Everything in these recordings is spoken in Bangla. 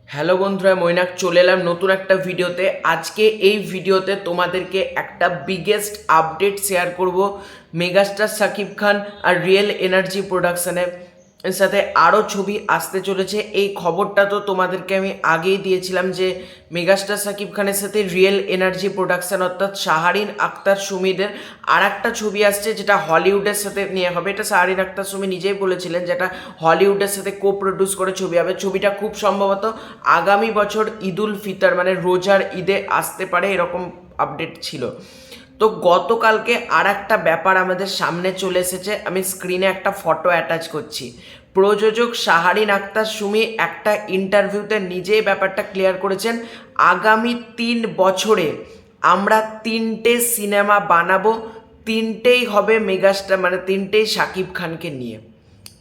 হ্যালো বন্ধুরা, মৈনাক চলে এলাম নতুন একটা ভিডিওতে। আজকে এই ভিডিওতে তোমাদেরকে একটা বিগেস্ট আপডেট শেয়ার করব মেগাস্টার শাকিব খান আর রিয়েল এনার্জি প্রোডাকশনের সাথে আরও ছবি আসতে চলেছে। এই খবরটা তো তোমাদেরকে আমি আগেই দিয়েছিলাম যে মেগাস্টার শাকিব খানের সাথে রিয়েল এনার্জি প্রোডাকশন অর্থাৎ শাহরিন আক্তার সুমিদের আর একটা ছবি আসছে যেটা হলিউডের সাথে নিয়ে হবে। এটা শাহরিন আক্তার সুমি নিজেই বলেছিলেন যেটা হলিউডের সাথে কো প্রডিউস করে ছবি হবে। ছবিটা খুব সম্ভবত আগামী বছর ঈদ উল ফিতর মানে রোজার ঈদে আসতে পারে, এরকম আপডেট ছিল। তো গতকালকে আর একটা ব্যাপার আমাদের সামনে চলে এসেছে, আমি স্ক্রিনে একটা ফটো অ্যাটাচ করছি। প্রযোজক শাহরিন আক্তার সুমি একটা ইন্টারভিউতে নিজেই ব্যাপারটা ক্লিয়ার করেছেন, আগামী 3 বছরে আমরা 3টে সিনেমা বানাবো, 3টেই হবে মেগাস্টার মানে 3টেই শাকিব খানকে নিয়ে।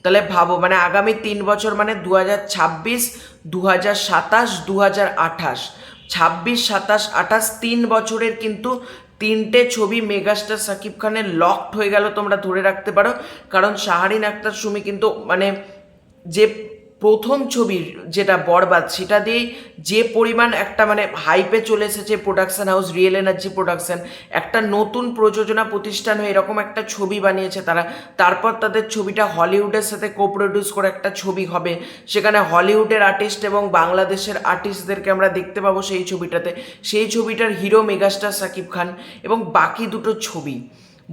তাহলে ভাবো, মানে আগামী 3 বছর মানে 2026, 2027, 2028, 26, 27, 28 3 বছরের কিন্তু 3টে ছবি মেগাস্টার শাকিব খানের লকড হয়ে গেল, তোমরা ধরে রাখতে পারো। কারণ শাহরিন আক্তার সুমি কিন্তু মানে যে প্রথম ছবির যেটা বরবাদ সেটা দিয়েই যে পরিমাণ একটা মানে হাইপে চলে এসেছে production house real energy production, একটা নতুন প্রযোজনা প্রতিষ্ঠান হয়ে এরকম একটা ছবি বানিয়েছে তারা। তারপর তাদের ছবিটা হলিউডের সাথে কো প্রডিউস করে একটা ছবি হবে, সেখানে হলিউডের আর্টিস্ট এবং বাংলাদেশের আর্টিস্টদেরকে আমরা দেখতে পাবো সেই ছবিটাতে। সেই ছবিটার হিরো মেগাস্টার শাকিব খান এবং বাকি দুটো ছবি,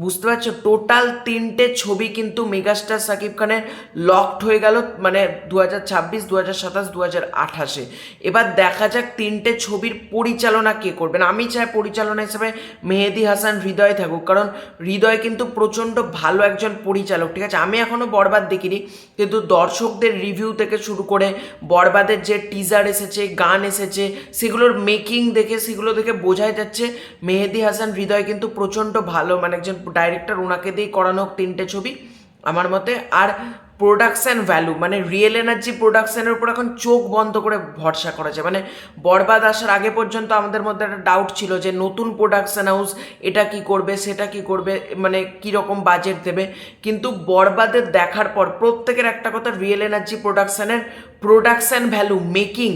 বুঝতে পারছো, টোটাল 3টে ছবি কিন্তু মেগাস্টার শাকিব খানের লকড হয়ে গেল মানে 2026, 2027, 2028-এ। এবার দেখা যাক 3টে ছবির পরিচালনা কে করবেন। আমি চাই পরিচালনা হিসেবে মেহেদী হাসান হৃদয় থাকুক, কারণ হৃদয় কিন্তু প্রচণ্ড ভালো একজন পরিচালক, ঠিক আছে। আমি এখনও বরবাদ দেখিনি, কিন্তু দর্শকদের রিভিউ থেকে শুরু করে বরবাদের যে টিজার এসেছে, গান এসেছে, সেগুলোর মেকিং দেখে সেগুলো দেখে বোঝাই যাচ্ছে মেহেদী হাসান হৃদয় কিন্তু প্রচণ্ড ভালো মানে একজন ডাইরেক্টর, ওনাকে দিয়েই করানো হোক 3টে ছবি আমার মতে। আর প্রোডাকশান ভ্যালু মানে রিয়েল এনার্জি প্রোডাকশানের উপর এখন চোখ বন্ধ করে ভরসা করা যায়। মানে বরবাদ আসার আগে পর্যন্ত আমাদের মধ্যে একটা ডাউট ছিল যে নতুন প্রোডাকশান হাউস এটা কি করবে সেটা কি করবে, মানে কীরকম বাজেট দেবে। কিন্তু বরবাদের দেখার পর প্রত্যেকের একটা কথা, রিয়েল এনার্জি প্রোডাকশানের প্রোডাকশান ভ্যালু মেকিং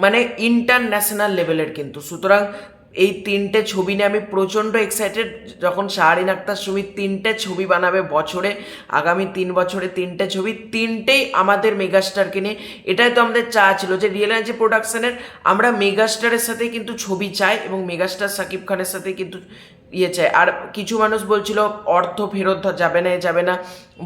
মানে ইন্টারন্যাশনাল লেভেলের কিন্তু। সুতরাং এই 3টে ছবি নিয়ে আমি প্রচণ্ড এক্সাইটেড। যখন শাহরিন আক্তার সুমি 3টে ছবি বানাবে বছরে, আগামী 3 বছরে 3টে ছবি, 3টেই আমাদের মেগাস্টারকে নিয়ে। এটাই তো আমাদের চা ছিল যে রিয়েল এনার্জি প্রোডাকশনের আমরা মেগাস্টারের সাথে কিন্তু ছবি চাই এবং মেগাস্টার শাকিব খানের সাথে কিন্তু চাই। আর কিছু মানুষ বলছিল অর্থ ফেরত যাবে না,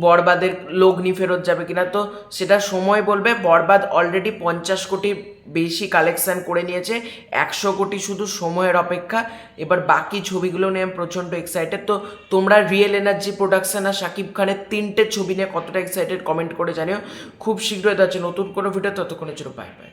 বরবাদের লগ্নি ফেরত যাবে কিনা, তো সেটা সময় বলবে। বরবাদ অলরেডি 50 কোটি বেশি কালেকশান করে নিয়েছে, 100 কোটি শুধু সময়ের অপেক্ষা। এবার বাকি ছবিগুলো নিয়ে আমি প্রচণ্ড এক্সাইটেড। তো তোমরা রিয়েল এনার্জি প্রোডাকশন আর শাকিব খানের 3টে ছবি নিয়ে কতটা এক্সাইটেড কমেন্ট করে জানিও। খুব শীঘ্রই যাচ্ছে নতুন কোনো ভিডিও, ততক্ষণের জন্য বাই বাই।